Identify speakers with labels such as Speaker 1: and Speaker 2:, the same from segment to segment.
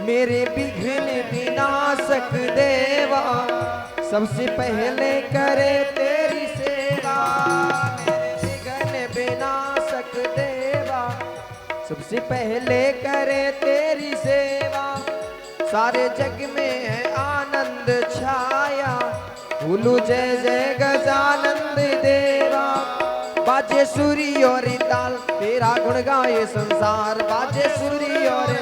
Speaker 1: मेरे विघ्न विनाशक देवा, सबसे पहले करे तेरी सेवा। मेरे विघ्न विनाशक देवा, सबसे पहले करे तेरी सेवा। सारे जग में है आनंद छाया, बोलो जय जय गजानंद देवा। बाजे सुरी और ताल, तेरा गुण गाए संसार। बाजे सुरी और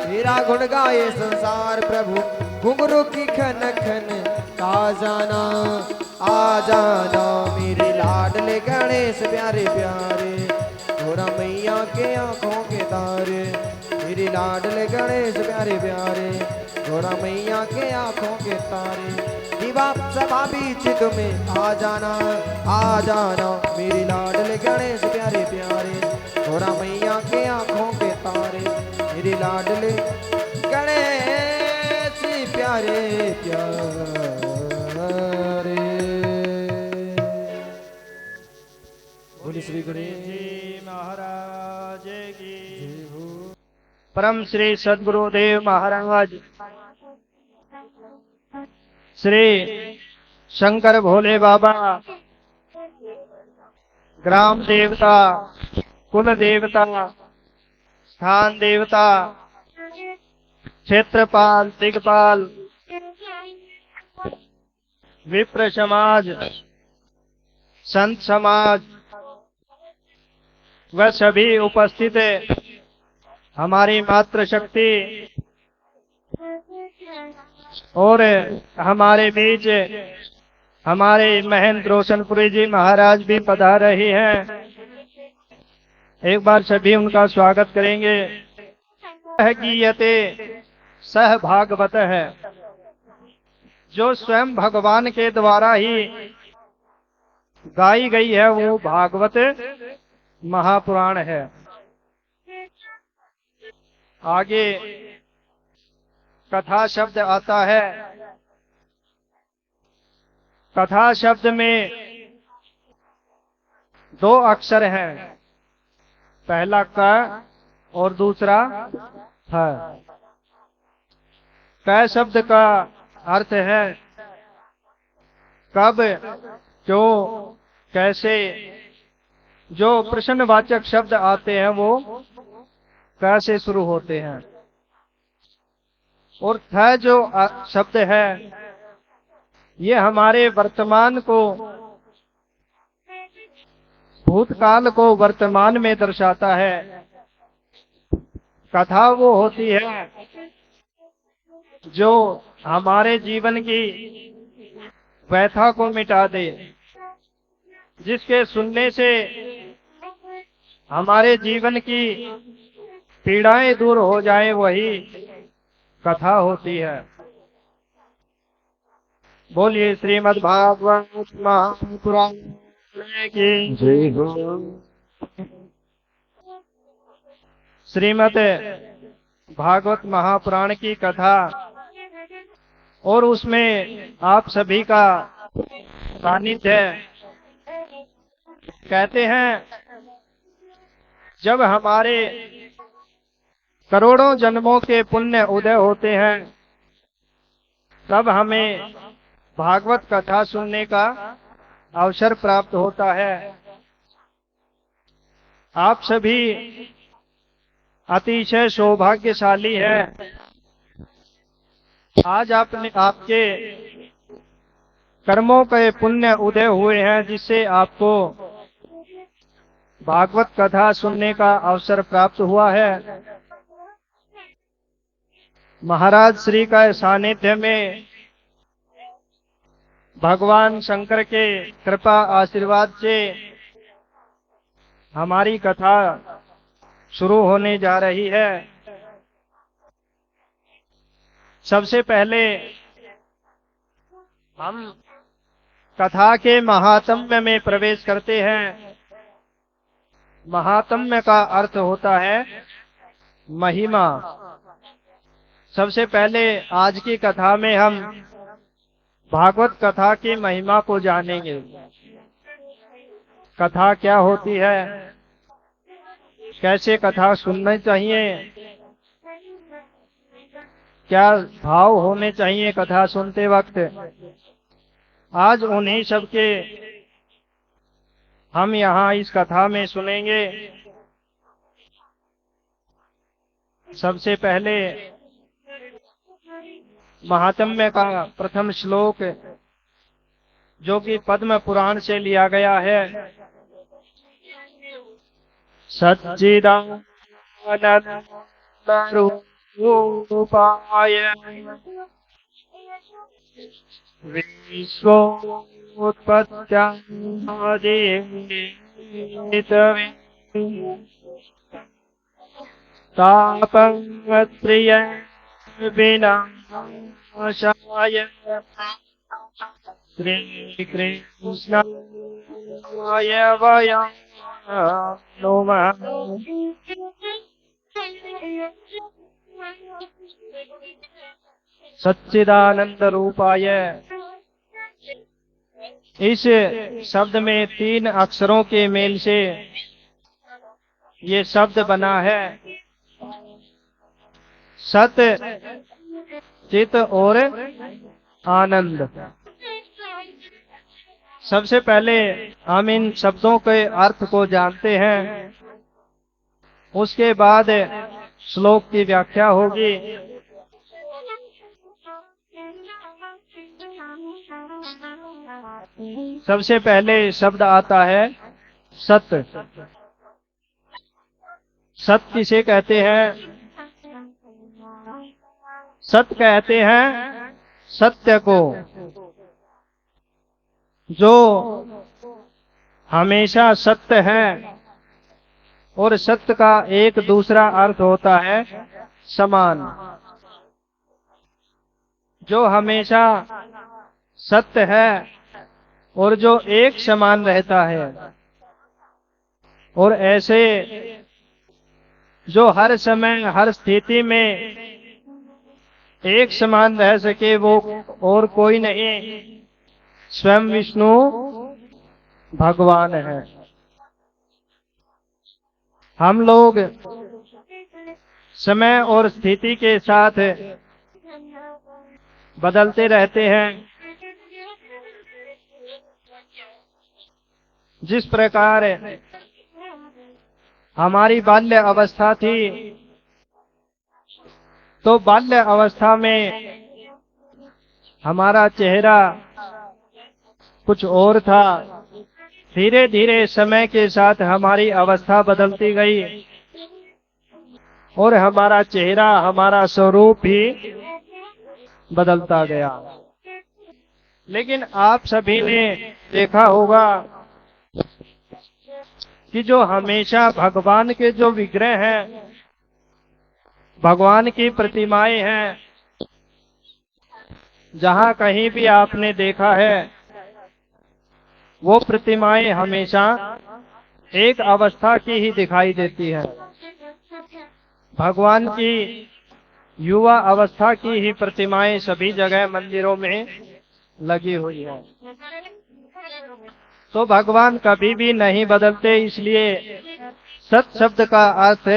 Speaker 1: तेरा गुण गाए संसार। प्रभु घुंघरू की खन खन आ जाना, आ जाना मेरे लाडले गणेश प्यारे प्यारे। थोड़ा मैया के आंखों के तारे, मेरे लाडले गणेश प्यारे प्यारे। थोड़ा मैया के आंखों के तारे। दिवा सभा बीच तुम्हें आ जाना, आ जाना मेरे लाडले गणेश प्यारे प्यारे। थोड़ा मैया के आंखों के तारे, मेरे लाडले गणेश प्यारे प्यारे। बोले श्री गणेश
Speaker 2: जी महाराज की। परम श्री सद्गुरुदेव महाराज श्री शंकर भोले बाबा, ग्राम देवता, कुल देवता, स्थान देवता, क्षेत्रपाल, दिग्पाल, विप्र समाज, संत समाज व सभी उपस्थित हमारी मातृशक्ति और हमारे बीच हमारे महंत रोशनपुरी जी महाराज भी पधार रहे हैं। एक बार सभी उनका स्वागत करेंगे। गीयते सह भागवत है, जो स्वयं भगवान के द्वारा ही गाई गई है वो भागवत महापुराण है। आगे कथा शब्द आता है। कथा शब्द में दो अक्षर हैं, पहला क और दूसरा थ। क शब्द का अर्थ है कब, क्यों, कैसे। जो प्रश्नवाचक शब्द आते हैं वो क से शुरू होते हैं। और थ जो शब्द है ये हमारे वर्तमान को, भूतकाल को वर्तमान में दर्शाता है। कथा वो होती है जो हमारे जीवन की व्यथा को मिटा दे, जिसके सुनने से हमारे जीवन की पीड़ाएं दूर हो जाए, वही कथा होती है। बोलिए श्रीमद् भागवत महापुराण की जय हो। श्रीमद् भागवत महापुराण की कथा और उसमें आप सभी का सानिध्य है। कहते हैं जब हमारे करोड़ों जन्मों के पुण्य उदय होते हैं तब हमें भागवत कथा सुनने का अवसर प्राप्त होता है। आप सभी अतिशय सौभाग्यशाली हैं। आज आपके कर्मों के पुण्य उदय हुए हैं, जिससे आपको भागवत कथा सुनने का अवसर प्राप्त हुआ है। महाराज श्री का सानिध्य में भगवान शंकर के कृपा आशीर्वाद से हमारी कथा शुरू होने जा रही है। सबसे पहले हम कथा के महात्म्य में प्रवेश करते हैं। महात्म्य का अर्थ होता है महिमा। सबसे पहले आज की कथा में हम भागवत कथा की महिमा को जानेंगे। कथा क्या होती है, कैसे कथा सुननी चाहिए, क्या भाव होने चाहिए कथा सुनते वक्त, आज उन्हीं सबके हम यहाँ इस कथा में सुनेंगे। सबसे पहले महात्म्य का प्रथम श्लोक जो कि पद्म पुराण से लिया गया है। सच्चिदानंदरूपाय विश्वोत्पत्त्यादिहेतवे तापत्रय विनाशाय श्रीकृष्णाय वयं नमः। सच्चिदानंद रूपाय, इस शब्द में 3 अक्षरों के मेल से ये शब्द बना है। सत, चित और आनंद। सबसे पहले हम इन शब्दों के अर्थ को जानते हैं, उसके बाद श्लोक की व्याख्या होगी। सबसे पहले शब्द आता है सत्य। सत्य किसे कहते हैं? सत्य कहते हैं सत्य को, जो हमेशा सत्य है। और सत्य का एक दूसरा अर्थ होता है समान, जो हमेशा सत्य है और जो एक समान रहता है। और ऐसे जो हर समय हर स्थिति में एक समान रह सके वो और कोई नहीं, स्वयं विष्णु भगवान है। हम लोग समय और स्थिति के साथ बदलते रहते हैं। जिस प्रकार हमारी बाल्य अवस्था थी, तो बाल्य अवस्था में हमारा चेहरा कुछ और था। धीरे धीरे समय के साथ हमारी अवस्था बदलती गई और हमारा चेहरा, हमारा स्वरूप भी बदलता गया। लेकिन आप सभी ने देखा होगा कि जो हमेशा भगवान के जो विग्रह हैं, भगवान की प्रतिमाएं हैं, जहां कहीं भी आपने देखा है, वो प्रतिमाएं हमेशा एक अवस्था की ही दिखाई देती है। भगवान की युवा अवस्था की ही प्रतिमाएं सभी जगह मंदिरों में लगी हुई है। तो भगवान कभी भी नहीं बदलते, इसलिए सत शब्द का अर्थ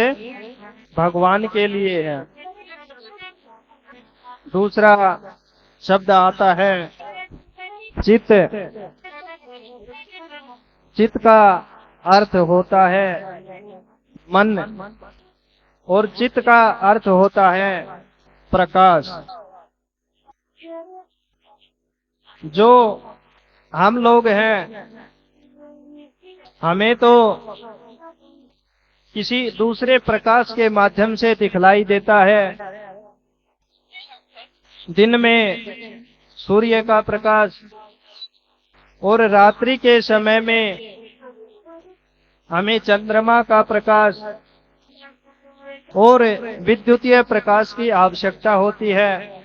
Speaker 2: भगवान के लिए है। दूसरा शब्द आता है चित्त। चित्त का अर्थ होता है मन और चित्त का अर्थ होता है प्रकाश। जो हम लोग हैं, हमें तो किसी दूसरे प्रकाश के माध्यम से दिखलाई देता है। दिन में सूर्य का प्रकाश और रात्रि के समय में हमें चंद्रमा का प्रकाश और विद्युतीय प्रकाश की आवश्यकता होती है।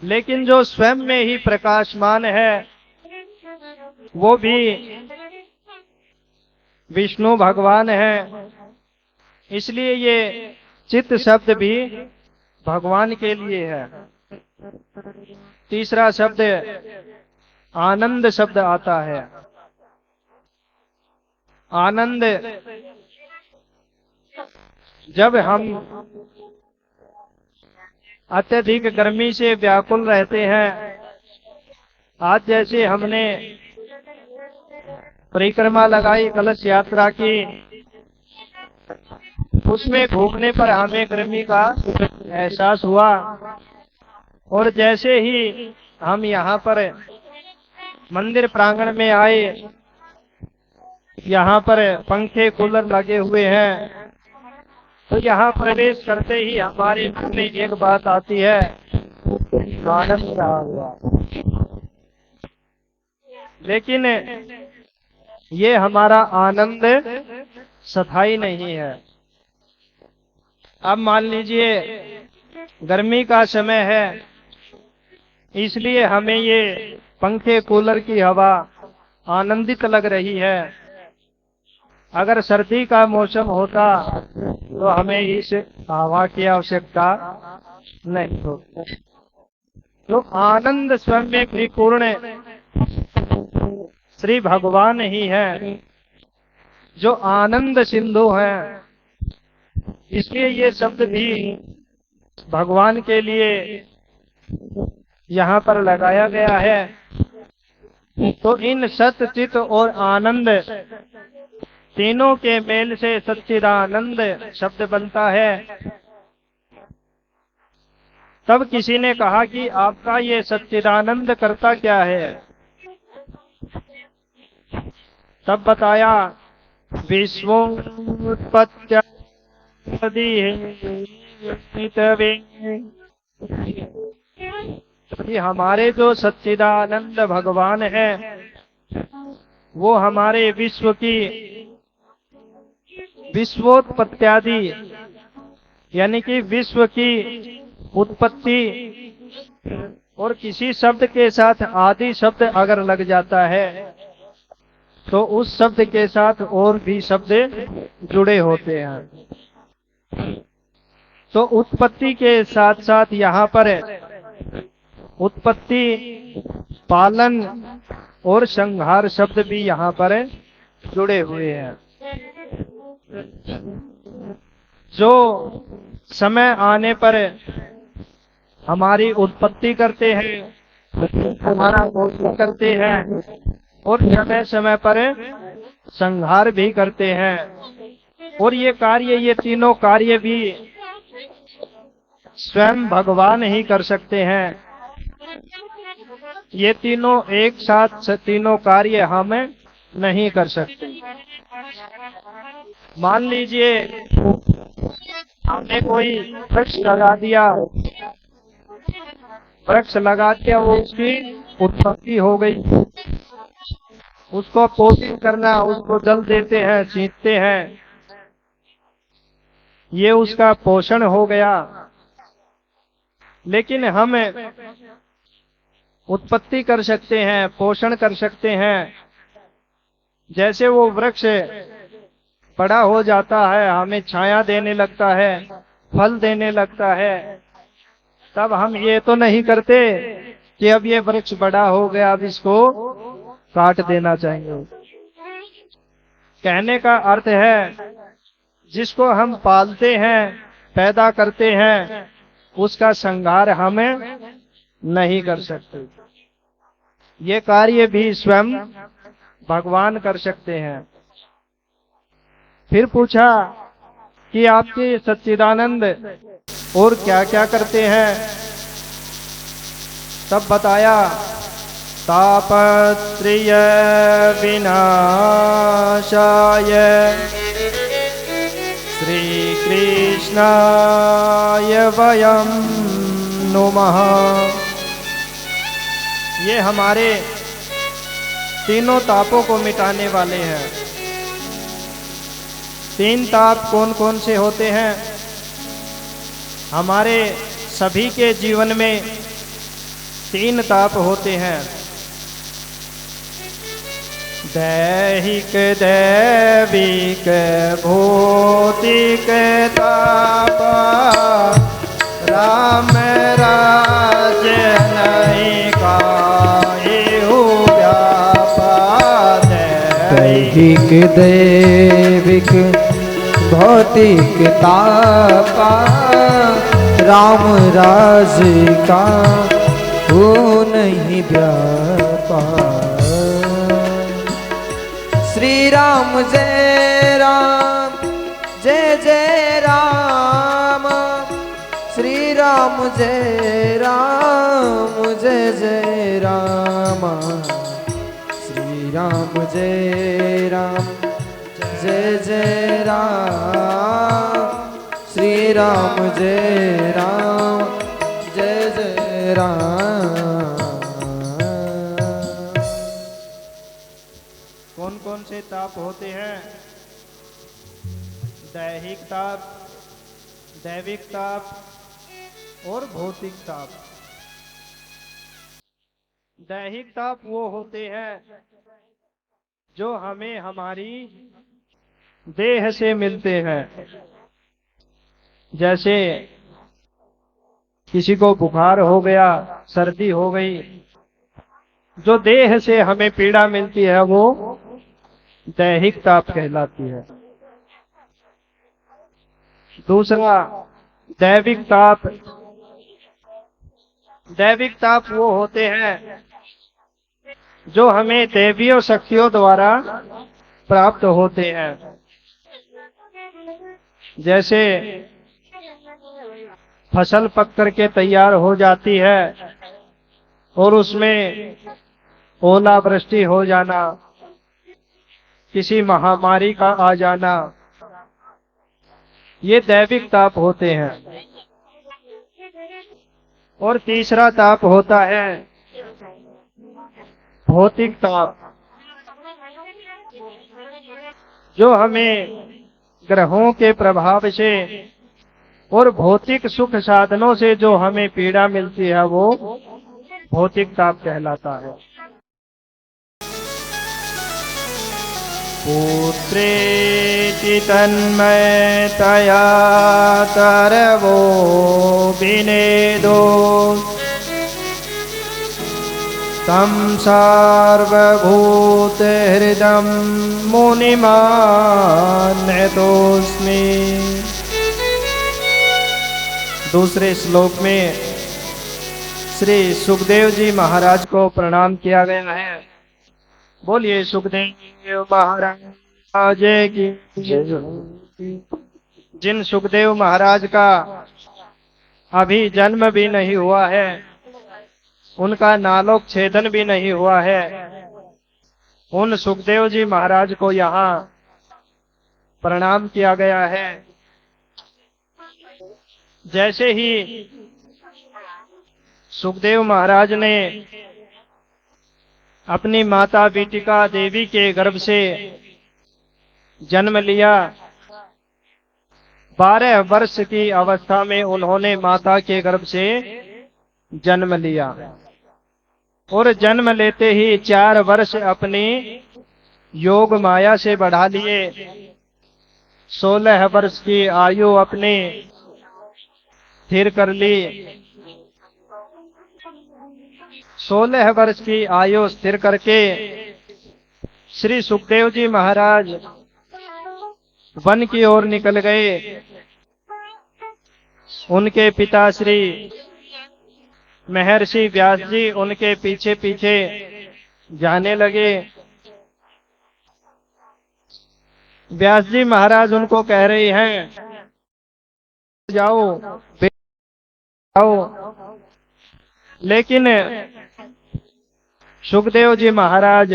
Speaker 2: लेकिन जो स्वयं में ही प्रकाशमान है, वो भी विष्णु भगवान है। इसलिए ये चित्त शब्द भी भगवान के लिए है। तीसरा शब्द आनंद शब्द आता है। आनंद, जब हम अत्यधिक गर्मी से व्याकुल रहते हैं। आज जैसे हमने परिक्रमा लगाई कलश यात्रा की, उसमें घूमने पर हमें गर्मी का एहसास हुआ, और जैसे ही हम यहाँ पर मंदिर प्रांगण में आए, यहाँ पर पंखे कूलर लगे हुए हैं, तो यहाँ प्रवेश करते ही हमारे मन में एक बात आती है, आनंद रहा हुआ। लेकिन ये हमारा आनंद स्थायी नहीं है। अब मान लीजिए गर्मी का समय है, इसलिए हमें ये पंखे कूलर की हवा आनंदित लग रही है। अगर सर्दी का मौसम होता तो हमें इस हवा की आवश्यकता नहीं होती। तो आनंद स्वयं में परिपूर्ण श्री भगवान ही है, जो आनंद सिंधु हैं। इसलिए ये शब्द भी भगवान के लिए यहाँ पर लगाया गया है। तो इन सत चित और आनंद तीनों के मेल से सच्चिदानंद शब्द बनता है। तब किसी ने कहा कि आपका ये सच्चिदानंद करता क्या है? तब बताया, विश्वोत्पत्त्या कि हमारे जो सच्चिदानंद भगवान हैं, वो हमारे विश्व की विश्वोत्पत्त्यादि यानी कि विश्व की उत्पत्ति, और किसी शब्द के साथ आदि शब्द अगर लग जाता है तो उस शब्द के साथ और भी शब्द जुड़े होते हैं। तो उत्पत्ति के साथ साथ यहाँ पर उत्पत्ति, पालन और संहार शब्द भी यहाँ पर जुड़े हुए हैं। जो समय आने पर हमारी उत्पत्ति करते हैं, हमारा पोषण करते हैं, और समय समय पर संहार भी करते हैं। और ये कार्य, ये तीनों कार्य भी स्वयं भगवान ही कर सकते हैं। ये तीनों एक साथ तीनों कार्य हम नहीं कर सकते। मान लीजिए हमने कोई वृक्ष लगा दिया, वृक्ष लगा दिया, वो उसकी उत्पत्ति हो गई, उसको पोषण करना, उसको जल देते हैं, सींचते हैं, ये उसका पोषण हो गया। लेकिन हम उत्पत्ति कर सकते हैं, पोषण कर सकते हैं। जैसे वो वृक्ष बड़ा हो जाता है, हमें छाया देने लगता है, फल देने लगता है, तब हम ये तो नहीं करते कि अब ये वृक्ष बड़ा हो गया, अब इसको काट देना चाहिए। कहने का अर्थ है, जिसको हम पालते हैं, पैदा करते हैं, उसका संहार हमें नहीं कर सकते। ये कार्य भी स्वयं भगवान कर सकते हैं। फिर पूछा कि आपके सच्चिदानंद और क्या क्या करते हैं? तब बताया, तापत्रय विनाशाय श्री कृष्णाय वयं नुमः। ये हमारे तीनों तापों को मिटाने वाले हैं। तीन ताप कौन कौन से होते हैं? हमारे सभी के जीवन में तीन ताप होते हैं। दैहिक, दैविक, भौतिक ताप, राम राज नहीं काहू व्यापा।
Speaker 1: दैहिक, दैविक, भौतिक ताप, राम राज का हो नहीं व्यापार। श्री राम जय राम जय जय राम, श्री राम जय राम जय जय राम, श्री राम जय राम जय जय राम, श्री राम जय राम जय जय राम।
Speaker 2: कौन कौन से ताप होते हैं? दैहिक ताप, दैविक ताप और भौतिक ताप। दैहिक ताप वो होते हैं जो हमें हमारी देह से मिलते हैं। जैसे किसी को बुखार हो गया, सर्दी हो गई, जो देह से हमें पीड़ा मिलती है वो दैहिक ताप कहलाती है। दूसरा दैविक ताप। दैविक ताप वो होते हैं जो हमें दैवीय शक्तियों द्वारा प्राप्त होते हैं। जैसे फसल पक करके तैयार हो जाती है और उसमें ओलावृष्टि हो जाना, किसी महामारी का आ जाना, ये दैविक ताप होते हैं। और तीसरा ताप होता है भौतिक ताप, जो हमें ग्रहों के प्रभाव से और भौतिक सुख साधनों से जो हमें पीड़ा मिलती है वो भौतिक ताप कहलाता है। पुत्रेति तन्मयतया तरवो विनेदो तं सर्वभूतहृदं मुनिमान्यतोऽस्मि। दूसरे श्लोक में श्री सुखदेव जी महाराज को प्रणाम किया गया है। बोलिए सुखदेव महाराज की जय। जिन सुखदेव महाराज का अभी जन्म भी नहीं हुआ है, उनका नालोक छेदन भी नहीं हुआ है, उन सुखदेव जी महाराज को यहाँ प्रणाम किया गया है। जैसे ही सुखदेव महाराज ने अपनी माता बीटिका देवी के गर्भ से जन्म लिया, 12 वर्ष की अवस्था में उन्होंने माता के गर्भ से जन्म लिया और जन्म लेते ही 4 वर्ष अपनी योग माया से बढ़ा लिए। 16 वर्ष की आयु अपनी स्थिर कर ली। 16 वर्ष की आयु स्थिर करके श्री सुखदेव जी महाराज वन की ओर निकल गए। उनके पिता श्री महर्षि व्यास जी उनके पीछे पीछे जाने लगे। व्यास जी महाराज उनको कह रहे हैं, जाओ जाओ, लेकिन सुखदेव जी महाराज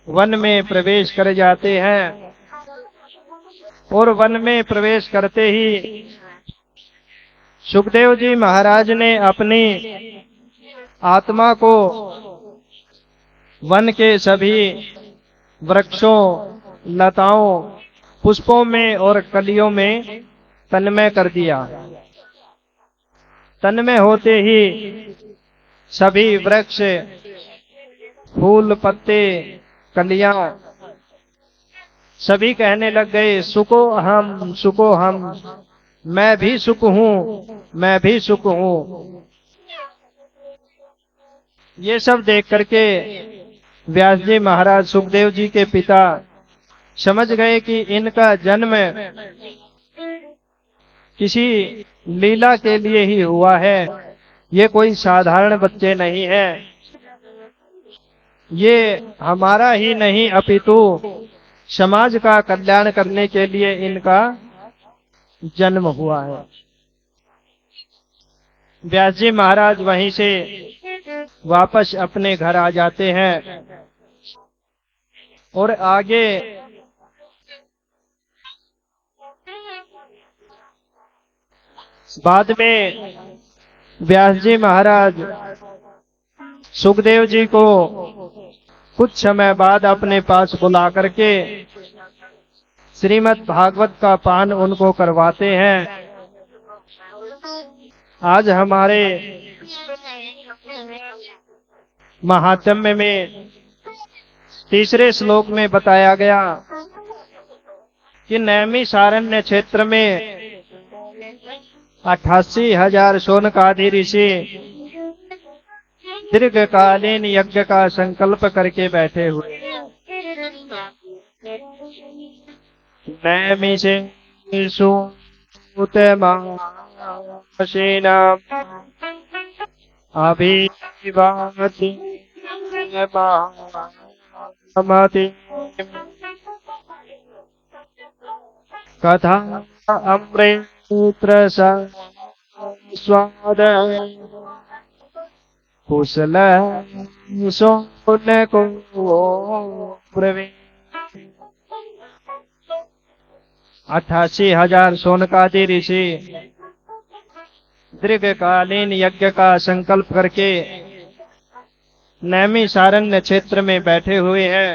Speaker 2: वन में प्रवेश कर जाते हैं और वन में प्रवेश करते ही सुखदेव जी महाराज ने अपनी आत्मा को वन के सभी वृक्षों, लताओं, पुष्पों में और कलियों में तन्मय कर दिया। तन्मय होते ही सभी वृक्ष, फूल, पत्ते, कलियां सभी कहने लग गए, सुको हम, सुको हम, मैं भी सुख हूं, मैं भी सुख हूं। ये सब देख करके व्यास जी महाराज सुखदेव जी के पिता समझ गए कि इनका जन्म किसी लीला के लिए ही हुआ है। ये कोई साधारण बच्चे नहीं है। ये हमारा ही नहीं अपितु समाज का कल्याण करने के लिए इनका जन्म हुआ है। व्यास जी महाराज वहीं से वापस अपने घर आ जाते हैं और आगे बाद में व्यास जी महाराज सुखदेव जी को कुछ समय बाद अपने पास बुला करके श्रीमद् भागवत का पान उनको करवाते हैं। आज हमारे महात्म्य में तीसरे श्लोक में बताया गया कि नैमिषारण्य क्षेत्र में 88,000 शौनकादि ऋषि दीर्घकालीन यज्ञ का संकल्प करके बैठे हुए। नैमिषेषु उत्तमासीनाम् अभिवादि मामति कथा अमृत्र स्वाद कुशल सोन को प्रवीण। 88,000 शौनकादि ऋषि दीर्घकालीन यज्ञ का संकल्प करके नैमिषारण्य क्षेत्र में बैठे हुए हैं।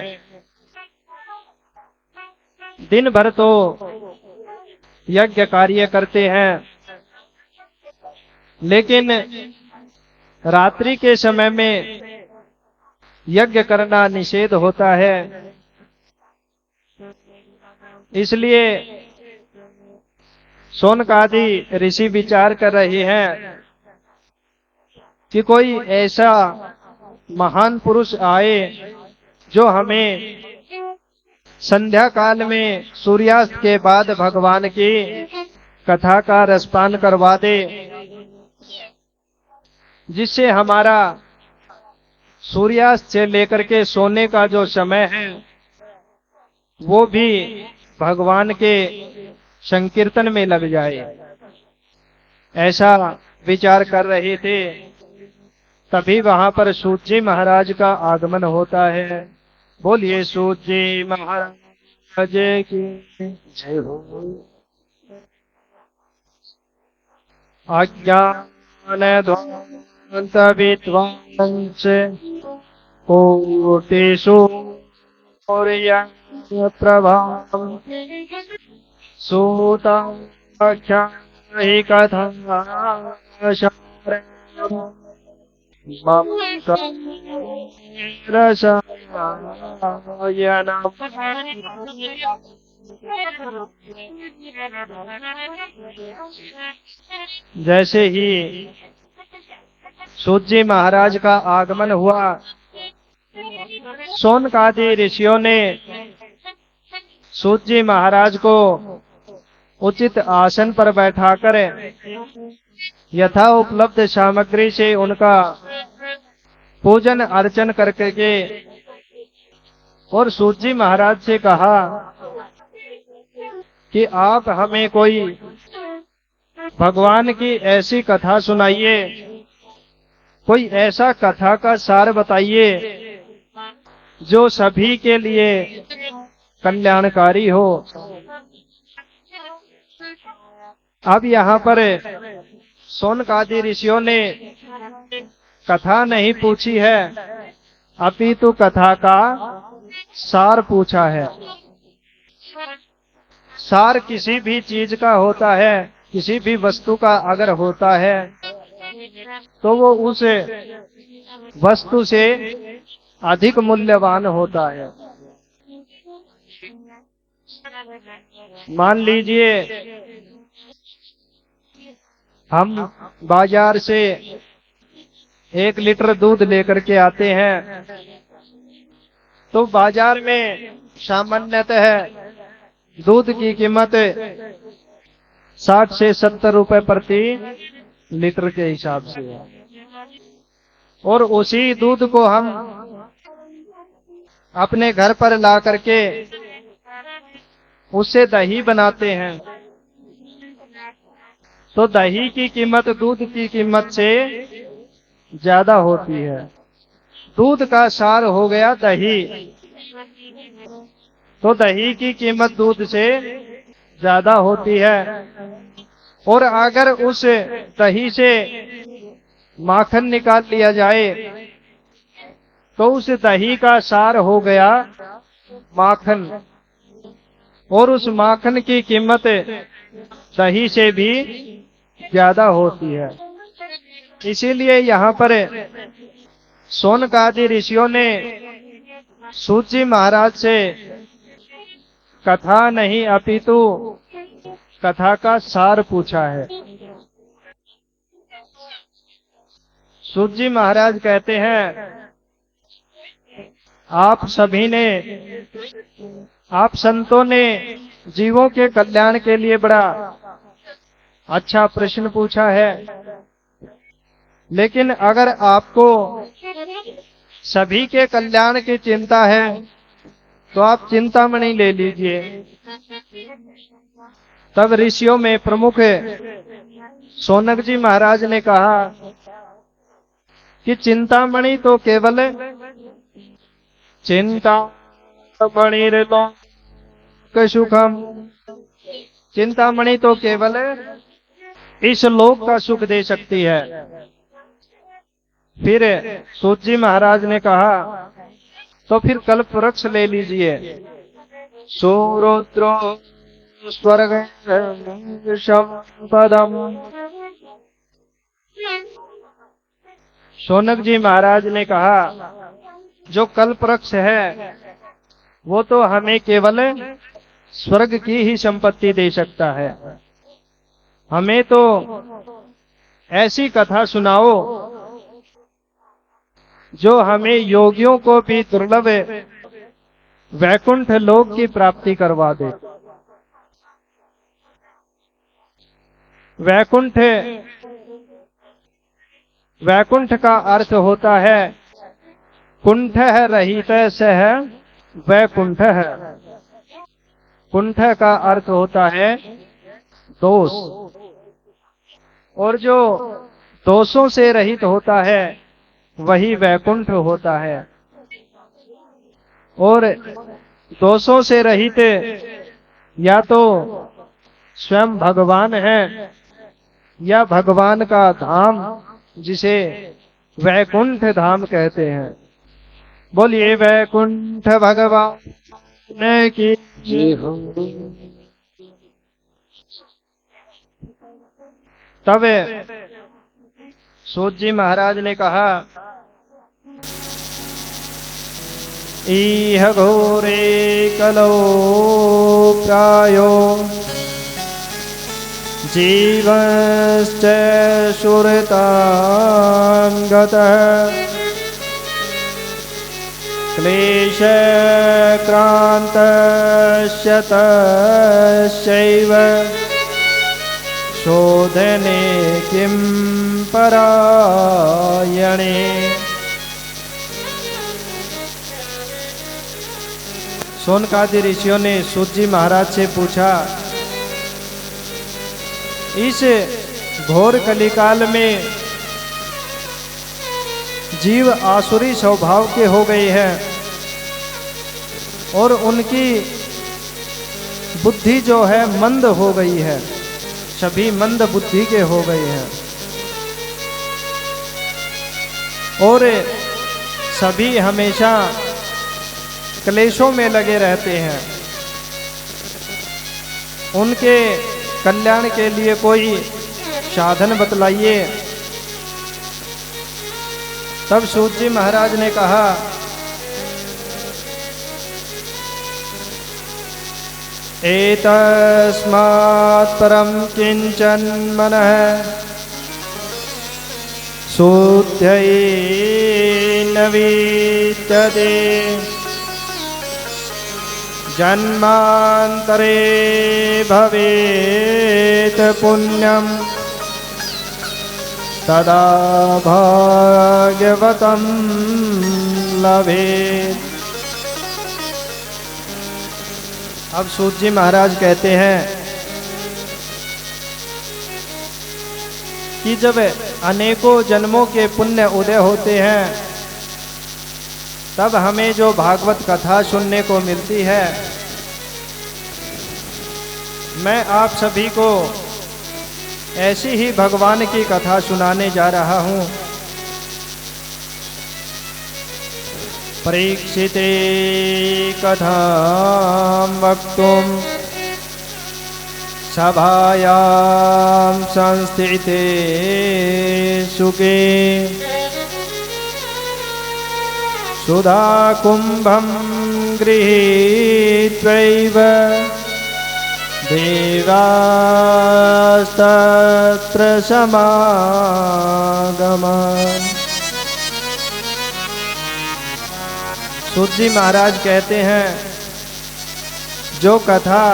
Speaker 2: दिन भर तो यज्ञ कार्य करते हैं, लेकिन रात्रि के समय में यज्ञ करना निषेध होता है। इसलिए शौनकादि ऋषि विचार कर रहे हैं कि कोई ऐसा महान पुरुष आए जो हमें संध्या काल में सूर्यास्त के बाद भगवान की कथा का रसपान करवा दे, जिससे हमारा सूर्यास्त से लेकर के सोने का जो समय है वो भी भगवान के संकीर्तन में लग जाए। ऐसा विचार कर रहे थे। तभी वहां पर सूत जी महाराज का आगमन होता है। बोलिए सूत जी महाराज की जय हो। अज्ञान ध्वंत विद्वांस कोटिषु सूर्य प्रभाव सूताख्याहि कथा जैसे ही सूत जी महाराज का आगमन हुआ, शौनकादि ऋषियों ने सूत जी महाराज को उचित आसन पर बैठाकर यथा उपलब्ध सामग्री से उनका पूजन अर्चन करके और सूत जी महाराज से कहा कि आप हमें कोई भगवान की ऐसी कथा सुनाइए, कोई ऐसा कथा का सार बताइए जो सभी के लिए कल्याणकारी हो। अब यहाँ पर शौनकादि ऋषियों ने कथा नहीं पूछी है, अपितु कथा का सार पूछा है। सार किसी भी चीज का होता है, किसी भी वस्तु का अगर होता है तो वो उस वस्तु से अधिक मूल्यवान होता है। मान लीजिए हम बाजार से 1 लीटर दूध लेकर के आते हैं, तो बाजार में सामान्यतः दूध की कीमत 60 से 70 रुपए प्रति लीटर के हिसाब से है। और उसी दूध को हम अपने घर पर ला करके उससे दही बनाते हैं, तो दही की कीमत दूध की कीमत से ज्यादा होती है। दूध का सार हो गया दही, तो दही की कीमत दूध से ज्यादा होती है। और अगर उस दही से माखन निकाल लिया जाए तो उस दही का सार हो गया माखन, और उस माखन की कीमत दही से भी ज्यादा होती है। इसीलिए यहाँ पर सोनकादि ऋषियों ने सूत जी महाराज से कथा नहीं अपितु कथा का सार पूछा है। सूत जी महाराज कहते हैं, आप सभी ने, आप संतों ने जीवों के कल्याण के लिए बड़ा अच्छा प्रश्न पूछा है, लेकिन अगर आपको सभी के कल्याण की चिंता है तो आप चिंतामणि ले लीजिए। तब ऋषियों में प्रमुख सोनक जी महाराज ने कहा कि चिंतामणि तो केवल चिंतामणिर्लोक सुखम, चिंतामणि तो केवल इस लोक का सुख दे सकती है। फिर सूत जी महाराज ने कहा तो फिर कल्प वृक्ष ले लीजिए। सुरुद्रो स्वर्ग संपदम, सोनक जी महाराज ने कहा जो कल्प वृक्ष है वो तो हमें केवल स्वर्ग की ही संपत्ति दे सकता है। हमें तो ऐसी कथा सुनाओ जो हमें योगियों को भी दुर्लभ वैकुंठ लोक की प्राप्ति करवा दे। वैकुंठ, वैकुंठ का अर्थ होता है कुंठ है रहित सह वैकुंठ है। कुंठ का अर्थ होता है दोष, और जो दोषों से रहित होता है वही वैकुंठ होता है। और दोषों से रहित या तो स्वयं भगवान है या भगवान का धाम, जिसे वैकुंठ धाम कहते हैं। बोलिए वैकुंठ भगवान की जय हो। तब सूत जी महाराज ने कहा, इह घोरे कलो प्रायो जीवश्च सुरतां गतः क्लेशक्रान्तस्य तस्यैव शोधने किं परायणे। सोनकादि ऋषियों ने सूत जी महाराज से पूछा, इस घोर कलिकाल में जीव आसुरी स्वभाव के हो गए हैं और उनकी बुद्धि जो है मंद हो गई है, सभी मंद बुद्धि के हो गए हैं और सभी हमेशा क्लेशों में लगे रहते हैं। उनके कल्याण के लिए कोई साधन बतलाइए। तब सूत जी महाराज ने कहा, एतस्मात् परं किंचन मनः शुद्धये न विद्यते जन्मांतरे भवेत पुण्यम तदा भाग्यवतं लभेत। अब सूत जी महाराज कहते हैं कि जब अनेकों जन्मों के पुण्य उदय होते हैं तब हमें जो भागवत कथा सुनने को मिलती है, मैं आप सभी को ऐसी ही भगवान की कथा सुनाने जा रहा हूं। परीक्षिते कथां वक्तुं सभायां संस्थिते सुखे सुधा कुंभं गृहीत्वैव देवास्तत्र समागमन्। सूत जी महाराज कहते हैं जो कथा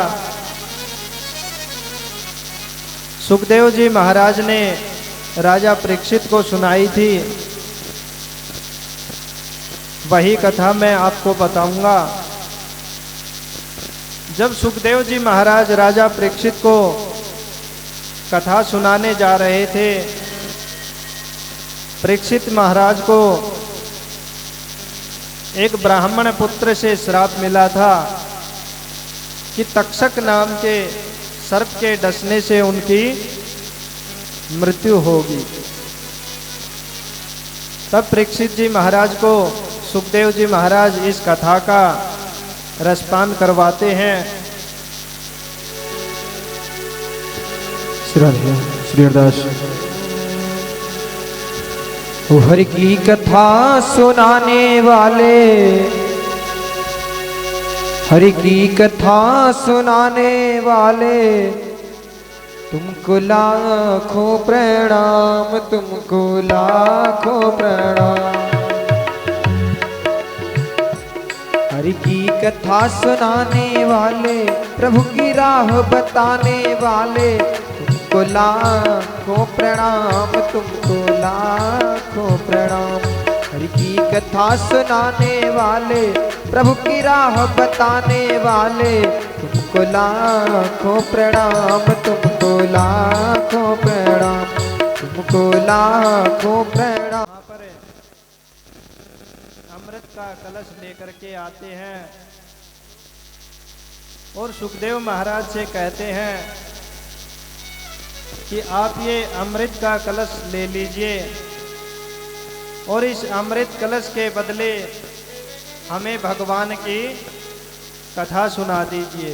Speaker 2: सुखदेव जी महाराज ने राजा परीक्षित को सुनाई थी, वही कथा मैं आपको बताऊंगा। जब सुखदेव जी महाराज राजा परीक्षित को कथा सुनाने जा रहे थे, परीक्षित महाराज को एक ब्राह्मण पुत्र से श्राप मिला था कि तक्षक नाम के सर्प के डसने से उनकी मृत्यु होगी। तब परीक्षित जी महाराज को सुखदेव जी महाराज इस कथा का रसपान करवाते हैं।
Speaker 1: श्री हरिदास हरि की कथा सुनाने वाले, हरि की कथा सुनाने वाले, तुमको लाखों प्रणाम, तुमको लाखों प्रणाम। हरि की कथा सुनाने वाले, प्रभु की राह बताने वाले, तुमको लाखों प्रणाम, तुमको लाखों प्रणाम। हरि की कथा सुनाने वाले, प्रभु की राह बताने वाले, तुमको लाखों प्रणाम, तुमको लाखों प्रणाम, तुमको लाखों प्रणाम।
Speaker 2: वहाँ पर अमृत का कलश लेकर के आते हैं और सुखदेव महाराज से कहते हैं कि आप ये अमृत का कलश ले लीजिए और इस अमृत कलश के बदले हमें भगवान की कथा सुना दीजिए,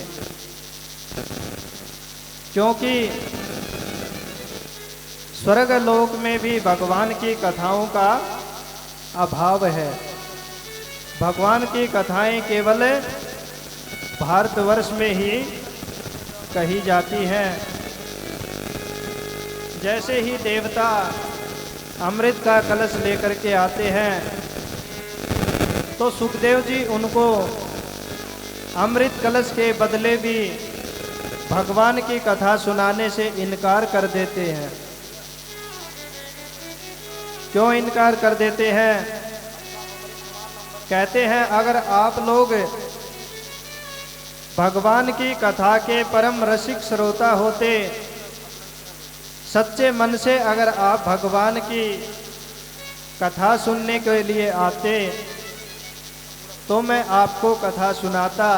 Speaker 2: क्योंकि स्वर्ग लोक में भी भगवान की कथाओं का अभाव है। भगवान की कथाएं केवल भारतवर्ष में ही कही जाती हैं। जैसे ही देवता अमृत का कलश लेकर के आते हैं तो सुखदेव जी उनको अमृत कलश के बदले भी भगवान की कथा सुनाने से इनकार कर देते हैं। क्यों इनकार कर देते हैं? कहते हैं अगर आप लोग भगवान की कथा के परम रसिक श्रोता होते, सच्चे मन से अगर आप भगवान की कथा सुनने के लिए आते तो मैं आपको कथा सुनाता,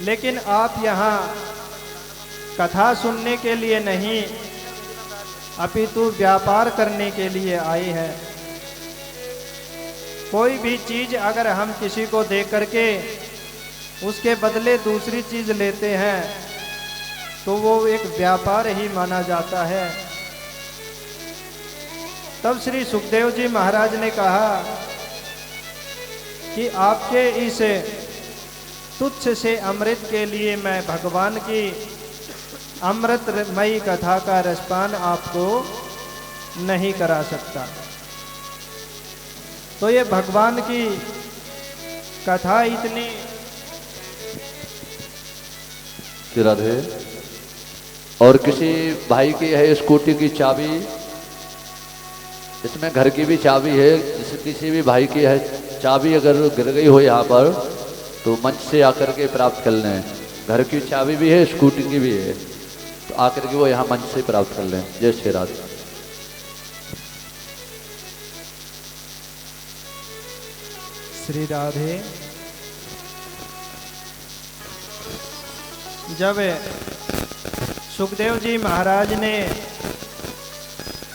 Speaker 2: लेकिन आप यहाँ कथा सुनने के लिए नहीं अपितु व्यापार करने के लिए आए हैं। कोई भी चीज अगर हम किसी को दे करके उसके बदले दूसरी चीज लेते हैं तो वो एक व्यापार ही माना जाता है। तब श्री सुखदेव जी महाराज ने कहा कि आपके इस तुच्छ से अमृत के लिए मैं भगवान की अमृतमयी कथा का रसपान आपको नहीं करा सकता। तो ये भगवान की कथा इतनी
Speaker 3: श्री राधे। और किसी भाई की है स्कूटी की चाबी, इसमें घर की भी चाबी है, किसी भी भाई की है चाबी अगर गिर गई हो यहाँ पर तो मंच से आकर के प्राप्त कर लें। घर की चाबी भी है, स्कूटी की भी है, तो आकर के वो यहाँ मंच से प्राप्त कर लें। जय श्री राधे।
Speaker 2: श्री राधे। जब सुखदेव जी महाराज ने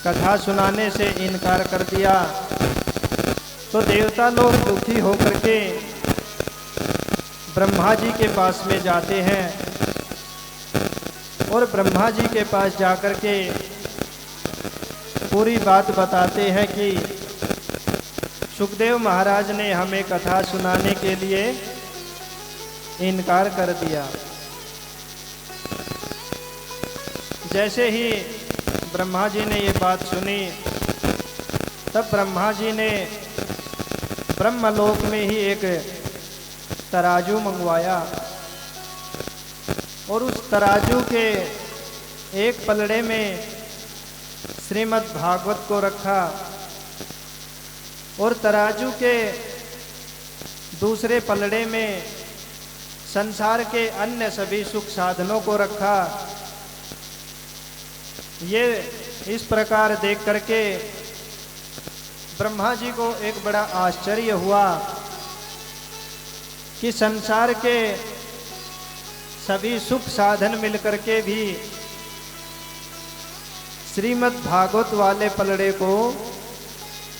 Speaker 2: कथा सुनाने से इनकार कर दिया तो देवता लोग दुखी होकर के ब्रह्मा जी के पास में जाते हैं और ब्रह्मा जी के पास जाकर के पूरी बात बताते हैं कि सुखदेव महाराज ने हमें कथा सुनाने के लिए इनकार कर दिया। जैसे ही ब्रह्मा जी ने ये बात सुनी तब ब्रह्मा जी ने ब्रह्मलोक में ही एक तराजू मंगवाया और उस तराजू के एक पलड़े में श्रीमद् भागवत को रखा और तराजू के दूसरे पलड़े में संसार के अन्य सभी सुख साधनों को रखा। ये इस प्रकार देख करके ब्रह्मा जी को एक बड़ा आश्चर्य हुआ कि संसार के सभी सुख साधन मिलकर के भी श्रीमद् भागवत वाले पलड़े को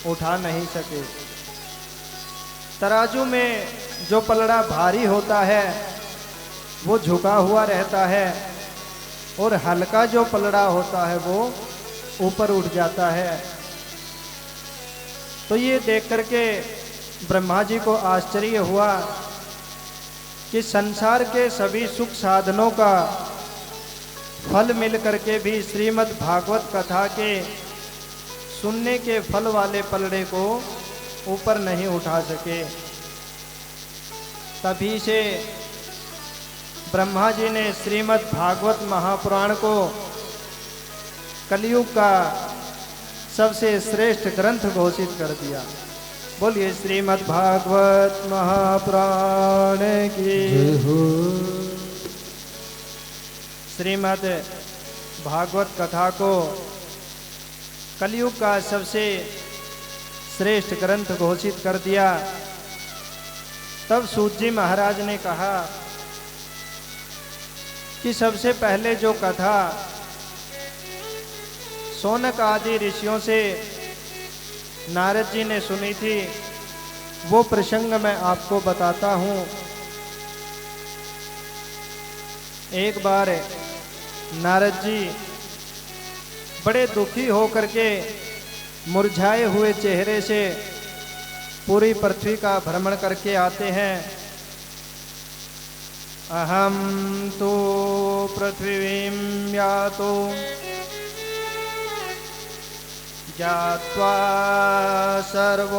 Speaker 2: उठा नहीं सके। तराजू में जो पलड़ा भारी होता है वो झुका हुआ रहता है और हल्का जो पलड़ा होता है वो ऊपर उठ जाता है। तो ये देख करके ब्रह्मा जी को आश्चर्य हुआ कि संसार के सभी सुख साधनों का फल मिल करके भी श्रीमद् भागवत कथा के सुनने के फल वाले पलड़े को ऊपर नहीं उठा सके। तभी से ब्रह्मा जी ने श्रीमद् भागवत महापुराण को कलयुग का सबसे श्रेष्ठ ग्रंथ घोषित कर दिया। बोलिए श्रीमद् भागवत महापुराण की। श्रीमद् भागवत कथा को कलयुग का सबसे श्रेष्ठ ग्रंथ घोषित कर दिया। तब सूत जी महाराज ने कहा कि सबसे पहले जो कथा शौनक आदि ऋषियों से नारद जी ने सुनी थी वो प्रसंग मैं आपको बताता हूँ। एक बार नारद जी बड़े दुखी होकर के मुरझाए हुए चेहरे से पूरी पृथ्वी का भ्रमण करके आते हैं। अहम तो पृथ्वीं यातो ज्ञात्वा सर्वोत्वामिति।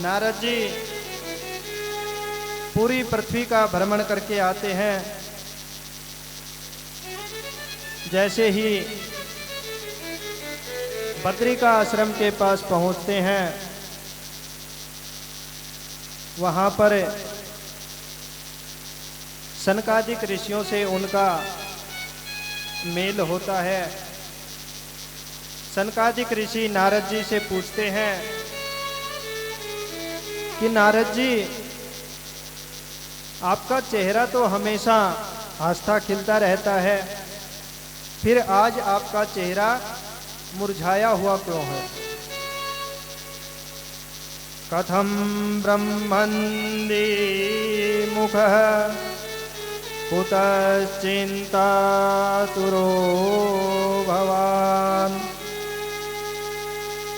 Speaker 2: नारद जी पूरी पृथ्वी का भ्रमण करके आते हैं। जैसे ही बद्रिका आश्रम के पास पहुंचते हैं वहां पर सनकादिक ऋषियों से उनका मेल होता है। सनकादिक ऋषि नारद जी से पूछते हैं कि नारद जी आपका चेहरा तो हमेशा हंसता खिलता रहता है, फिर आज आपका चेहरा मुरझाया हुआ क्यों है? कथम ब्रह्मन्दी मुखः कुतश्चिन्तातुरो भवान्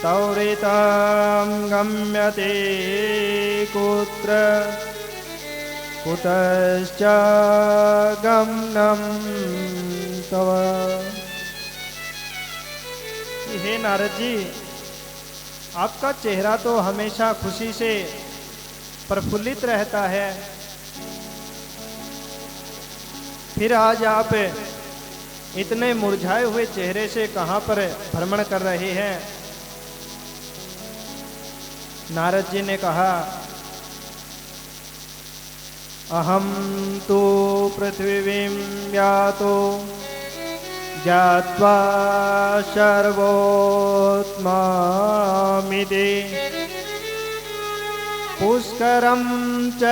Speaker 2: तौरितं गम्यते कुत्र कुतश्च गमनं तव। हे नारद जी, आपका चेहरा तो हमेशा खुशी से प्रफुल्लित रहता है। फिर आज आप इतने मुरझाए हुए चेहरे से कहां पर भ्रमण कर रहे हैं? नारद जी ने कहा, अहम तो पृथ्वीं व्यातो ज्ञात्वा सर्वोत्मामिति पुष्करं च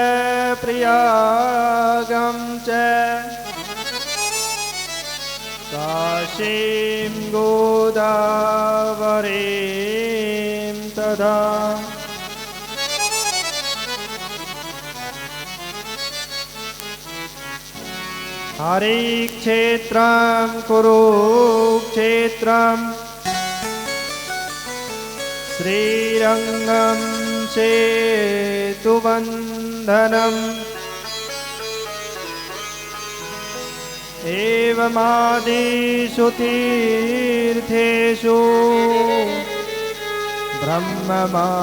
Speaker 2: प्रयागं च काशीं गोदावरीं तथा हरिक्षेत्रं कुरुक्षेत्रं श्रीरंगं सेतुबन्धनम् एवमादिषु तीर्थेषु ब्रह्ममाणैतस्ततः।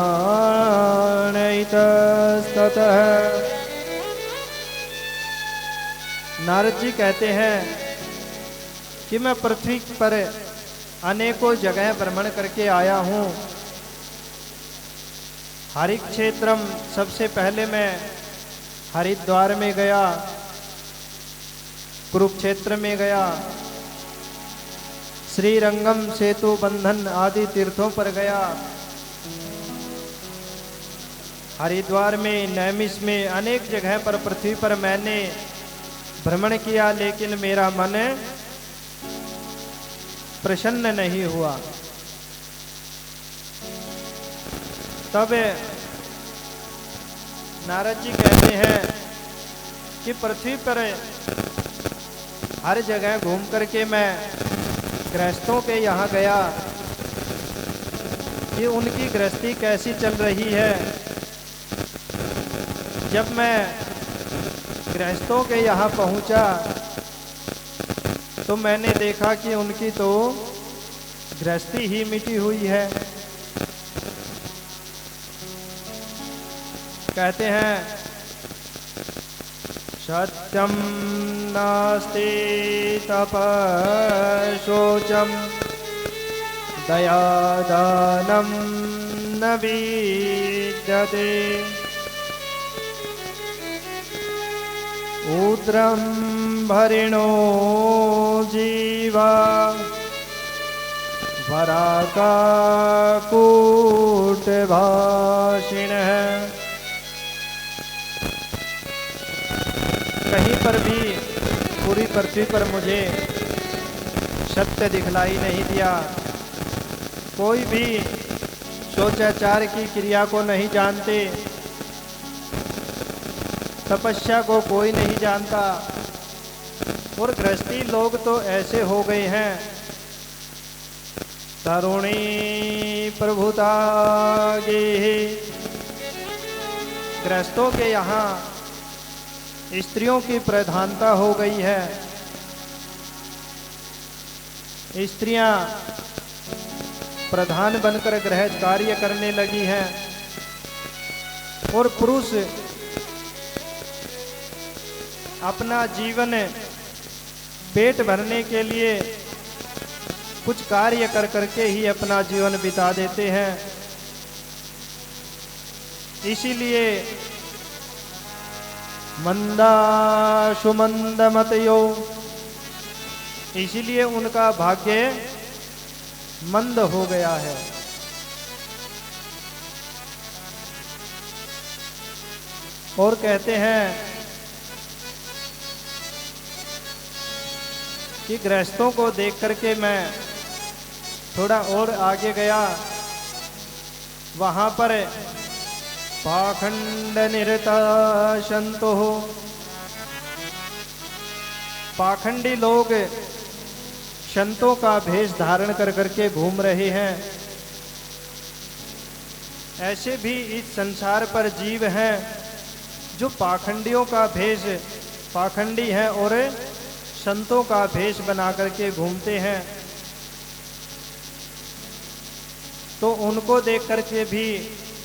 Speaker 2: नारद जी कहते हैं कि मैं पृथ्वी पर अनेकों जगह भ्रमण करके आया हूँ। हरिक्षेत्रम, सबसे पहले मैं हरिद्वार में गया, कुरुक्षेत्र में गया, श्रीरंगम सेतु बंधन आदि तीर्थों पर गया। हरिद्वार में, नैमिष में, अनेक जगह पर पृथ्वी पर मैंने भ्रमण किया, लेकिन मेरा मन प्रसन्न नहीं हुआ। तब नारद जी कहते हैं कि पृथ्वी पर हर जगह घूम करके मैं गृहस्थों के यहाँ गया कि उनकी गृहस्थी कैसी चल रही है। जब मैं गृहस्थों के यहाँ पहुँचा तो मैंने देखा कि उनकी तो गृहस्थी ही मिटी हुई है। कहते हैं, सत्यम नास्ति तपशोचम दयादानं न विद्यते ऊद्रं भरिणो जीवा वराकाकूटभाषिणः। कहीं पर भी पूरी पृथ्वी पर मुझे सत्य दिखलाई नहीं दिया। कोई भी सोचाचार की क्रिया को नहीं जानते, तपस्या को कोई नहीं जानता। और गृहस्थी लोग तो ऐसे हो गए हैं, तरुणी प्रभुता गे। गृहस्थों के यहाँ स्त्रियों की प्रधानता हो गई है। स्त्रियां प्रधान बनकर गृह कार्य करने लगी हैं और पुरुष अपना जीवन पेट भरने के लिए कुछ कार्य कर करके ही अपना जीवन बिता देते हैं। इसीलिए मंदाशु मंदमतयो, इसीलिए उनका भाग्य मंद हो गया है। और कहते हैं कि गृहस्थों को देख करके मैं थोड़ा और आगे गया, वहां पर पाखंड निरता संतो, पाखंडी लोग संतों का भेष धारण कर करके घूम रहे हैं। ऐसे भी इस संसार पर जीव हैं जो पाखंडियों का भेष, पाखंडी हैं और संतों का भेष बना करके घूमते हैं। तो उनको देख करके भी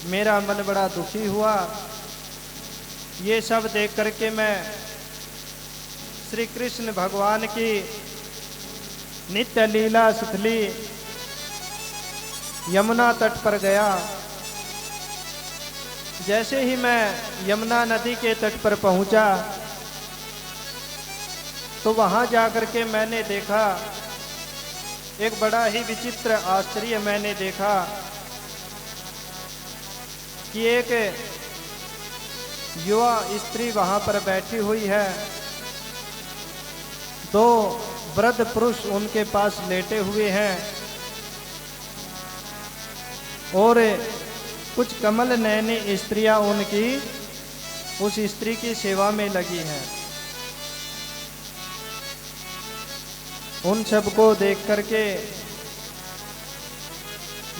Speaker 2: मेरा मन बड़ा दुखी हुआ ये सब देख करके मैं श्री कृष्ण भगवान की नित्य लीला सुथली यमुना तट पर गया। जैसे ही मैं यमुना नदी के तट पर पहुंचा तो वहां जाकर के मैंने देखा, एक बड़ा ही विचित्र आश्चर्य मैंने देखा कि एक युवा स्त्री वहां पर बैठी हुई है, दो वृद्ध पुरुष उनके पास लेटे हुए हैं और कुछ कमल नयनी स्त्रियां उनकी उस स्त्री की सेवा में लगी हैं। उन सबको देख करके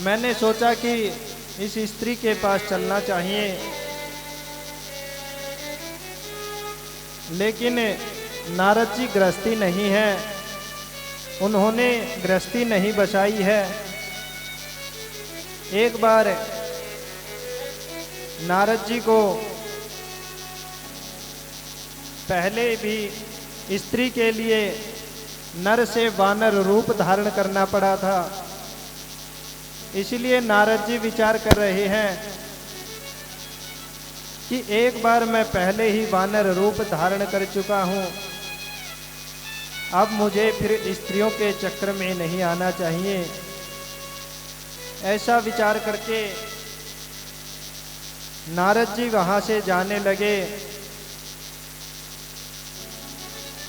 Speaker 2: मैंने सोचा कि इस स्त्री के पास चलना चाहिए, लेकिन नारद जी गृहस्थी नहीं है, उन्होंने गृहस्थी नहीं बसाई है। एक बार नारद जी को पहले भी स्त्री के लिए नर से वानर रूप धारण करना पड़ा था, इसलिए नारद जी विचार कर रहे हैं कि एक बार मैं पहले ही वानर रूप धारण कर चुका हूं, अब मुझे फिर स्त्रियों के चक्कर में नहीं आना चाहिए। ऐसा विचार करके नारद जी वहां से जाने लगे।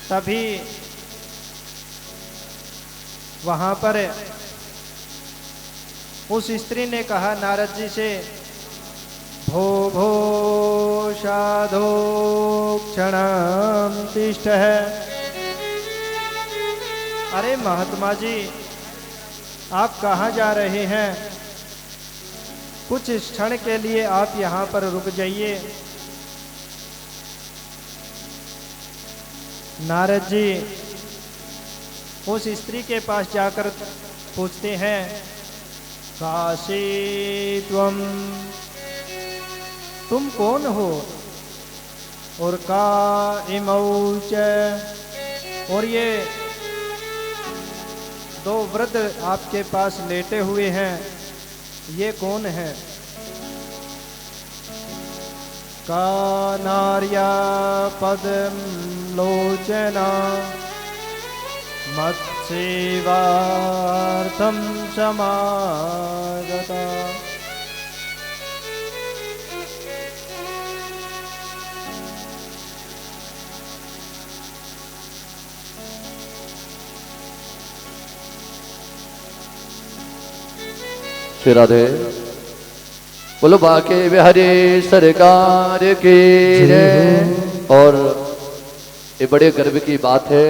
Speaker 2: तभी वहां पर उस स्त्री ने कहा नारद जी से, भो भो साधो क्षणं तिष्ठ है। अरे महात्मा जी, आप कहाँ जा रहे हैं? कुछ क्षण के लिए आप यहाँ पर रुक जाइए। नारद जी उस स्त्री के पास जाकर पूछते हैं, काशी तुम कौन हो? और का इमौ च, और ये दो वृद्ध आपके पास लेटे हुए हैं, ये कौन है? का नार्या पदम लोचना मत्सेवार्थम समागता।
Speaker 3: श्री राधे। बोलो बाके बिहारी सरकार की जय। और ये बड़े गर्व की बात है